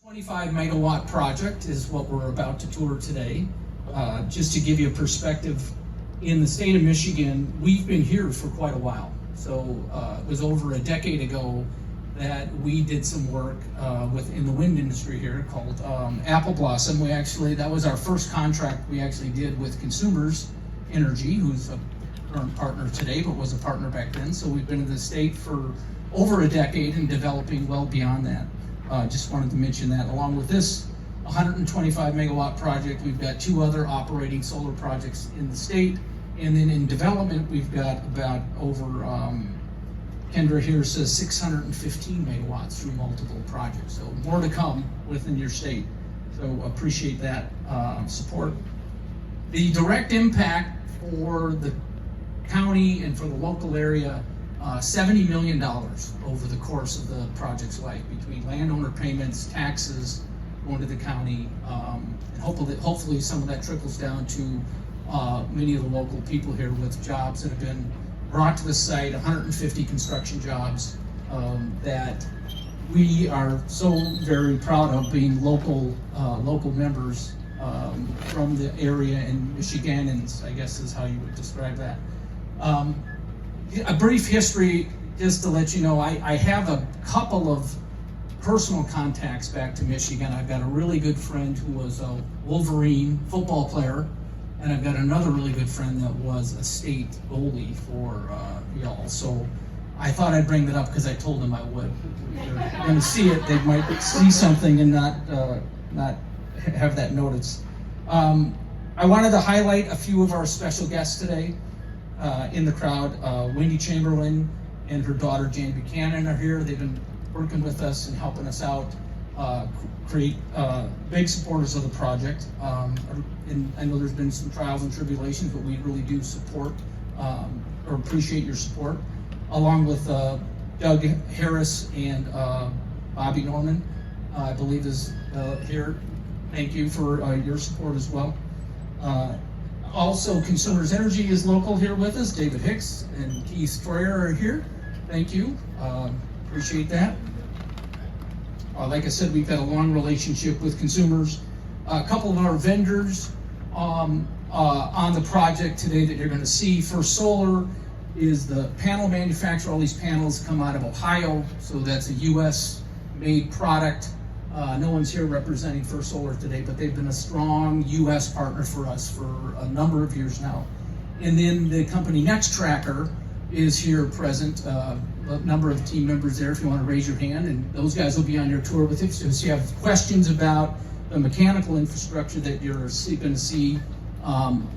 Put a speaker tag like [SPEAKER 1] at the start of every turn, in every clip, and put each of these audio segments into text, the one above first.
[SPEAKER 1] 25 megawatt project is what we're about to tour today. Just to give you a perspective, in the state of Michigan, we've been here for quite a while. So it was over a decade ago that we did some work in the wind industry here called Apple Blossom. That was our first contract we actually did with Consumers Energy, who's a current partner today, but was a partner back then. So we've been in the state for over a decade and developing well beyond that. Just wanted to mention that. Along with this 125 megawatt project, we've got two other operating solar projects in the state. And then in development, we've got about over, Kendra here says 615 megawatts through multiple projects. So more to come within your state. So appreciate that support. The direct impact for the county and for the local area, $70 million over the course of the project's life, between landowner payments, taxes, going to the county, and hopefully some of that trickles down to many of the local people here with jobs that have been brought to the site, 150 construction jobs that we are so very proud of, being local members from the area, and Michiganders, I guess is how you would describe that. A brief history, just to let you know, I have a couple of personal contacts back to Michigan. I've got a really good friend who was a Wolverine football player, and I've got another really good friend that was a state goalie for y'all. So I thought I'd bring that up because I told them I would. If they're going to see it, they might see something and not have that noticed. I wanted to highlight a few of our special guests today. In the crowd, Wendy Chamberlain and her daughter Jane Buchanan are here. They've been working with us and helping us out, create big supporters of the project. And I know there's been some trials and tribulations, but we really do support or appreciate your support, along with Doug Harris and Bobby Norman, I believe is here. Thank you for your support as well. Also, Consumers Energy is local here with us. David Hicks and Keith Troyer are here. Thank you. Appreciate that. Like I said, we've had a long relationship with Consumers. A couple of our vendors on the project today that you're going to see. First Solar is the panel manufacturer. All these panels come out of Ohio, so that's a U.S.-made product. No one's here representing First Solar today, but they've been a strong U.S. partner for us for a number of years now. And then the company Nextracker is here present, a number of team members there if you want to raise your hand, and those guys will be on your tour with you. So if you have questions about the mechanical infrastructure that you're going to see,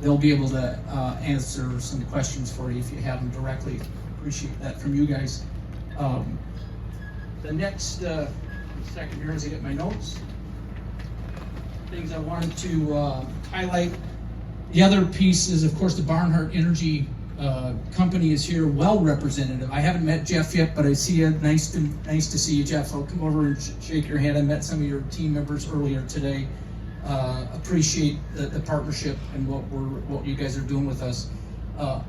[SPEAKER 1] they'll be able to answer some questions for you if you have them directly. Appreciate that from you guys. The next second here as I get my notes. Things I wanted to highlight. The other piece is, of course, the Barnhart Energy Company is here, well representative. I haven't met Jeff yet, but I see you. Nice to see you, Jeff. I'll come over and shake your hand. I met some of your team members earlier today. Appreciate the partnership and what you guys are doing with us.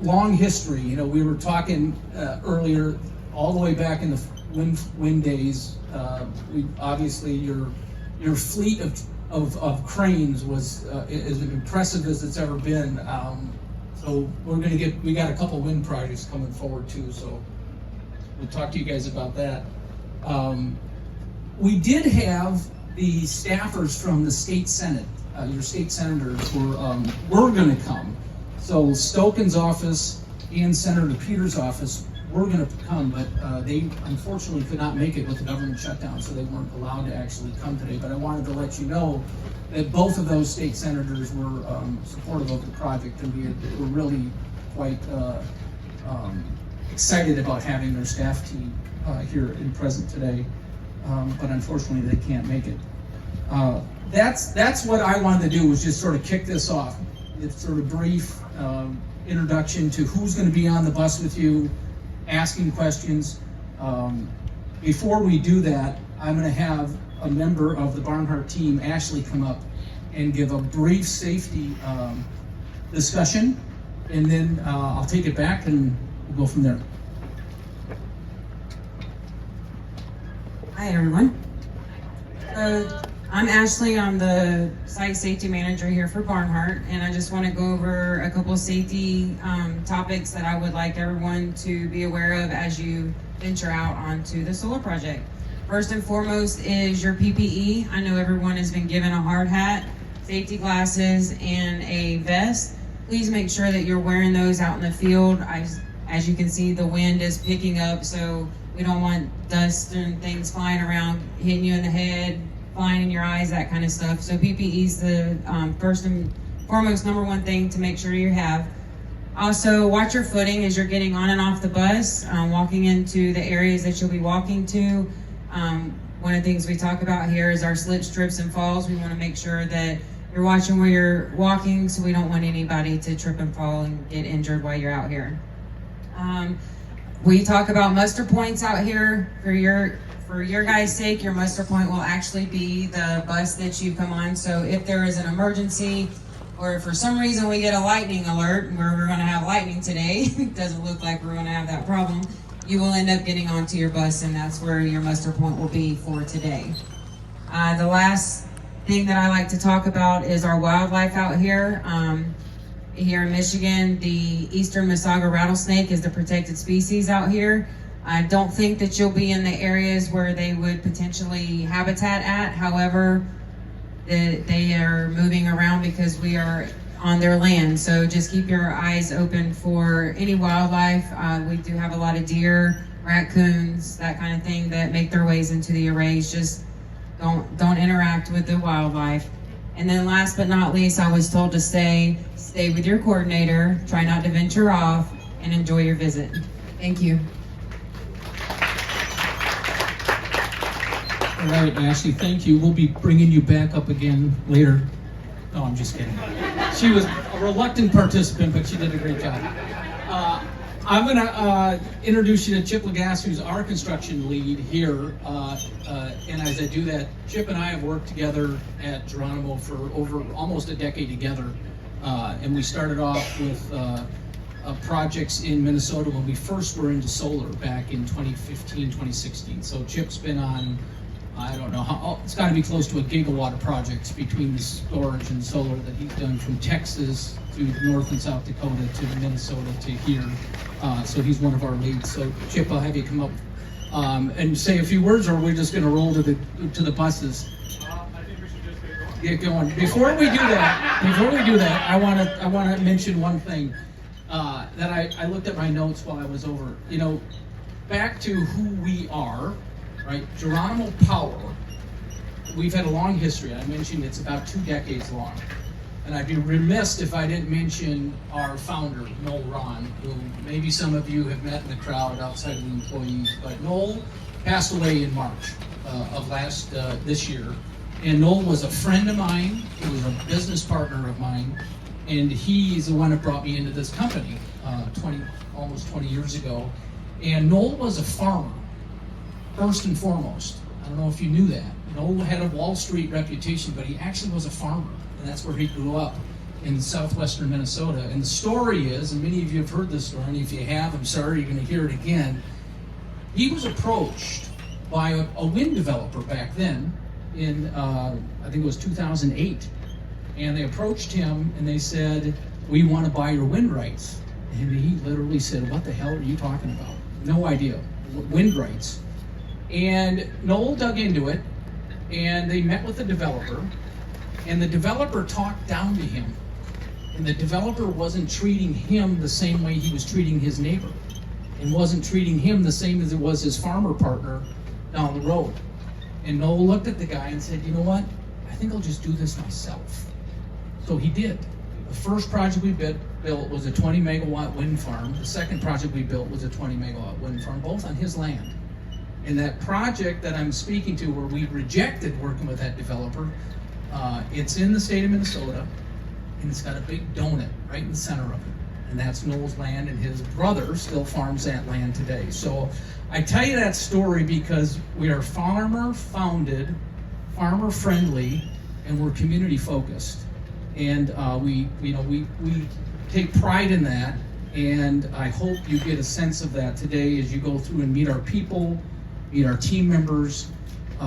[SPEAKER 1] Long history. You know, we were talking earlier, all the way back in the wind days. Obviously your fleet of cranes was as impressive as it's ever been. So we got a couple wind projects coming forward too. So we'll talk to you guys about that. We did have the staffers from the state senate. Your state senators were going to come. So Stoken's office and Senator Peters' office were going to come, but they unfortunately could not make it with the government shutdown, so they weren't allowed to actually come today. But I wanted to let you know that both of those state senators were supportive of the project, and we were really quite excited about having their staff team here and present today. But unfortunately, they can't make it. That's what I wanted to do, was just sort of kick this off. It's sort of brief introduction to who's going to be on the bus with you, asking questions. Before we do that, I'm going to have a member of the Barnhart team, Ashley, come up and give a brief safety discussion, and then I'll take it back and we'll go from there.
[SPEAKER 2] Hi everyone. So I'm Ashley. I'm the site safety manager here for Barnhart, and I just want to go over a couple of safety topics that I would like everyone to be aware of as you venture out onto the solar project. First and foremost is your PPE. I know everyone has been given a hard hat, safety glasses, and a vest. Please make sure that you're wearing those out in the field. As you can see, the wind is picking up, so we don't want dust and things flying around, hitting you in the head, flying in your eyes, that kind of stuff. So PPE is the first and foremost number one thing to make sure you have. Also, watch your footing as you're getting on and off the bus, walking into the areas that you'll be walking to. One of the things we talk about here is our slips, trips, and falls. We want to make sure that you're watching where you're walking, so we don't want anybody to trip and fall and get injured while you're out here. We talk about muster points out here. For your guys' sake, your muster point will actually be the bus that you come on. So if there is an emergency, or if for some reason we get a lightning alert, where we're going to have lightning today, it doesn't look like we're going to have that problem, you will end up getting onto your bus, and that's where your muster point will be for today. The last thing that I like to talk about is our wildlife out here. Here in Michigan, the eastern Masaga rattlesnake is the protected species out here. I don't think that you'll be in the areas where they would potentially habitat at. However, they are moving around because we are on their land. So just keep your eyes open for any wildlife. We do have a lot of deer, raccoons, that kind of thing that make their ways into the arrays. Just don't interact with the wildlife. And then last but not least, I was told to stay with your coordinator, try not to venture off, and enjoy your visit. Thank you.
[SPEAKER 1] All right, Ashley, thank you. We'll be bringing you back up again later. No, I'm just kidding. She was a reluctant participant, but she did a great job. I'm going to introduce you to Chip Lagasse, who's our construction lead here. And as I do that, Chip and I have worked together at Geronimo for over almost a decade together. And we started off with projects in Minnesota when we first were into solar back in 2015, 2016. So Chip's been on, I don't know how, it's got to be close to a gigawatt of projects between the storage and solar that he's done from Texas to North and South Dakota to Minnesota to here. So he's one of our leads. So Chip, I'll have you come up and say a few words, or we're just going to roll to the buses.
[SPEAKER 3] I think we should just
[SPEAKER 1] Get going. Before we do that, I want to mention one thing that I looked at my notes while I was over. You know, back to who we are, right? Geronimo Power. We've had a long history. I mentioned it's about 2 decades long. And I'd be remiss if I didn't mention our founder, Noel Rahn, who maybe some of you have met in the crowd outside of the employees. But Noel passed away in March of this year. And Noel was a friend of mine. He was a business partner of mine. And he's the one that brought me into this company almost 20 years ago. And Noel was a farmer, first and foremost. I don't know if you knew that. Noel had a Wall Street reputation, but he actually was a farmer. And that's where he grew up, in southwestern Minnesota. And the story is, and many of you have heard this story, and if you have, I'm sorry, you're going to hear it again. He was approached by a wind developer back then in, I think it was 2008. And they approached him and they said, "We want to buy your wind rights." And he literally said, "What the hell are you talking about?" No idea. Wind rights. And Noel dug into it, and they met with the developer. And the developer talked down to him. And the developer wasn't treating him the same way he was treating his neighbor. And wasn't treating him the same as it was his farmer partner down the road. And Noel looked at the guy and said, "You know what? I think I'll just do this myself." So he did. The first project we built was a 20 megawatt wind farm. The second project we built was a 20 megawatt wind farm, both on his land. And that project that I'm speaking to, where we rejected working with that developer, it's in the state of Minnesota, and it's got a big donut right in the center of it. And that's Noel's land, and his brother still farms that land today. So I tell you that story because we are farmer-founded, farmer-friendly, and we're community-focused. And we take pride in that, and I hope you get a sense of that today as you go through and meet our people, meet our team members,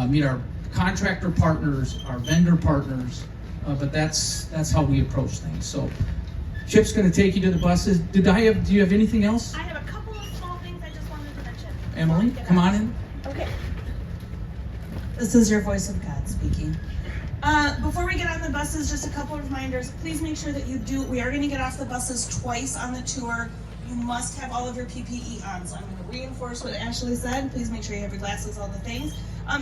[SPEAKER 1] meet our contractor partners, our vendor partners, but that's how we approach things. So Chip's going to take you to the buses. Do you have anything else?
[SPEAKER 3] I have a couple of small things I just wanted to mention.
[SPEAKER 1] Emily, come on in.
[SPEAKER 3] Okay. This is your voice of God speaking. Before we get on the buses, just a couple of reminders. Please make sure that we are going to get off the buses twice on the tour. You must have all of your PPE on. So I'm going to reinforce what Ashley said. Please make sure you have your glasses, all the things.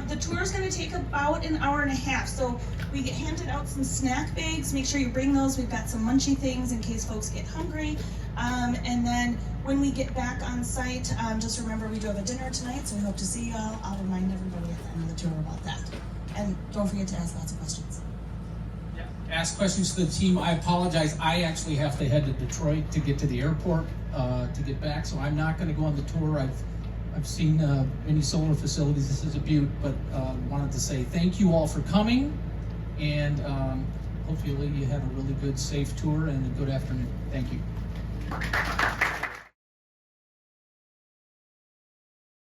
[SPEAKER 3] The tour is going to take about an hour and a half. So we get handed out some snack bags. Make sure you bring those. We've got some munchy things in case folks get hungry. And then when we get back on site, just remember we do have a dinner tonight, so we hope to see you all. I'll remind everybody at the end of the tour about that. And don't forget to ask lots of questions.
[SPEAKER 1] Yeah. Ask questions to the team. I apologize. I actually have to head to Detroit to get to the airport to get back, so I'm not going to go on the tour. I've seen many solar facilities. This is a beaut, but wanted to say thank you all for coming, and hopefully you had a really good, safe tour and a good afternoon. Thank you.